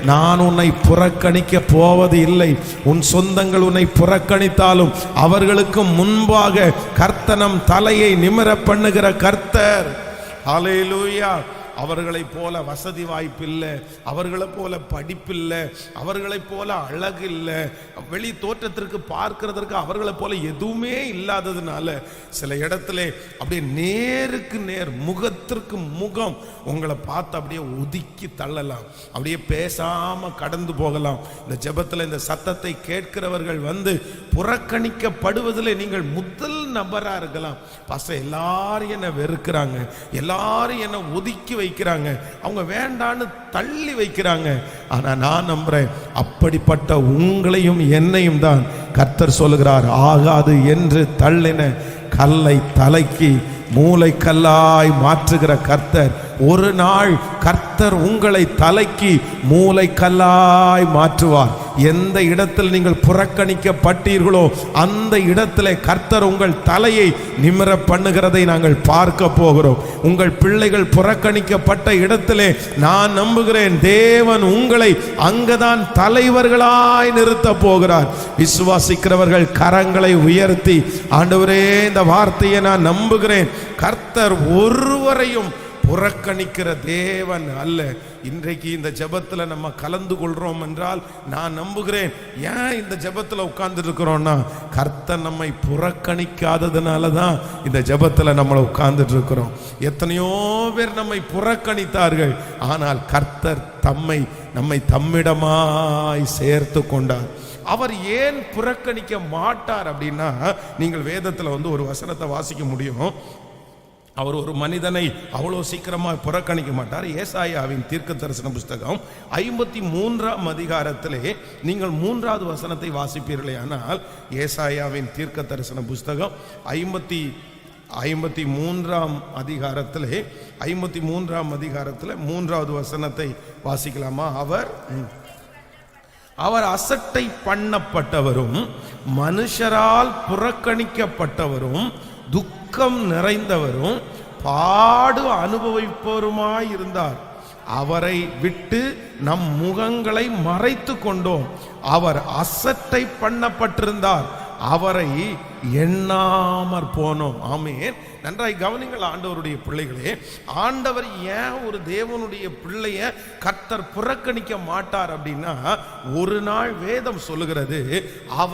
நான் உன்னை புறக்கணிக்க போவது இல்லை. உன் சொந்தங்கள் உன்னை புறக்கணித்தாலும் அவர்களுக்கு முன்பாக கர்த்தனம் தலையை நிமிர பண்ணுகிற கர்த்தர். ஹல்லேலூயா. அவர்களை போல வசதி வாய்ப்பில்லை, அவர்களை போல படிப்பில்லை, அவர்களை போல அழகு இல்லை, வெளி தோற்றத்திற்கு பார்க்கிறதற்கு அவர்களை போல எதுவுமே இல்லாததுனால சில இடத்துல அப்படியே நேருக்கு நேர் முகத்திற்கு முகம் உங்களை பார்த்து அப்படியே ஒதுக்கி தள்ளலாம், அப்படியே பேசாம கடந்து போகலாம். இந்த ஜெபத்தில் இந்த சத்தத்தை கேட்கிறவர்கள் புறக்கணிக்கப்படுவதில் நீங்கள் முதல் நபரா இருக்கலாம். எல்லாரும் என்ன வெறுக்கிறாங்க, எல்லாரும் என்ன ஒதுக்கி வைக்கிறாங்க, அவங்க வேண்டான்னு தள்ளி வைக்கிறாங்க. ஆனா நான் நம்புறேன், அப்படிப்பட்ட உங்களையும் என்னையும் தான் கர்த்தர் சொல்லுகிறார், ஆகாது என்று தள்ளின கல்லை தலைக்கு மூளைக்கல்லாய் மாற்றுகிற கர்த்தர். ஒரு நாள் கர்த்தர் உங்களை தலைக்கு மூளைக்கல்லாய் மாற்றுவார். எந்த இடத்தில் நீங்கள் புறக்கணிக்கப்பட்டீர்களோ அந்த இடத்துல கர்த்தர் உங்கள் தலையை நிமிர பண்ணுகிறதை நாங்கள் பார்க்க போகிறோம். உங்கள் பிள்ளைகள் புறக்கணிக்கப்பட்ட இடத்திலே நான் நம்புகிறேன், தேவன் உங்களை அங்கதான் தலைவர்களாய் நிறுத்த போகிறார். விசுவாசிக்கிறவர்கள் கரங்களை உயர்த்தி, ஆண்டவரே இந்த வார்த்தையை நான் நம்புகிறேன், கர்த்தர் ஒருவரையும் புறக்கணிக்கிற தேவன் அல்ல. இன்றைக்கு இந்த ஜெபத்துல நம்ம கலந்து கொள்றோம் என்றால் நான் நம்புகிறேன், ஏன் இந்த ஜெபத்துல உட்கார்ந்து இருக்கிறோம்னா கர்த்தர் நம்மை புறக்கணிக்காததுனால தான் இந்த ஜெபத்துல நம்மளை உட்கார்ந்துட்டு இருக்கிறோம். எத்தனையோ பேர் நம்மை புறக்கணித்தார்கள், ஆனால் கர்த்தர் நம்மை தம்மிடமாய் சேர்த்து கொண்டார். அவர் ஏன் புறக்கணிக்க மாட்டார் அப்படின்னா, நீங்கள் வேதத்துல ஒரு வசனத்தை வாசிக்க முடியும். அவர் ஒரு மனிதனை அவ்வளோ சீக்கிரமாக புறக்கணிக்க மாட்டார். ஏசாயாவின் தீர்க்க தரிசன புஸ்தகம் 53ஆம் அதிகாரத்திலே நீங்கள் 3வது வசனத்தை வாசிப்பீர்களே ஆனால், ஏசாயாவின் தீர்க்க தரிசன புஸ்தகம் 53ஆம் அதிகாரத்திலே 3வது வசனத்தை வாசிக்கலாமா? அவர் அசட்டை பண்ணப்பட்டவரும் மனுஷரால் புறக்கணிக்கப்பட்டவரும் துக்கம் நிறைந்தவரும் பாடு அனுபவிப்பவருமாய் இருந்தார். அவரை விட்டு நம் முகங்களை மறைத்து கொண்டோம். அவர் அசட்டை பண்ணப்பட்டிருந்தார், அவரை எண்ணாமற் போனோம். ஆமென். நன்றாய் கவனிங்கள் ஆண்டவருடைய பிள்ளைகளே. ஆண்டவர் ஏன் ஒரு தேவனுடைய பிள்ளைய கர்த்தர் புறக்கணிக்க மாட்டார் அப்படின்னா, ஒரு நாள் வேதம் சொல்லுகிறது,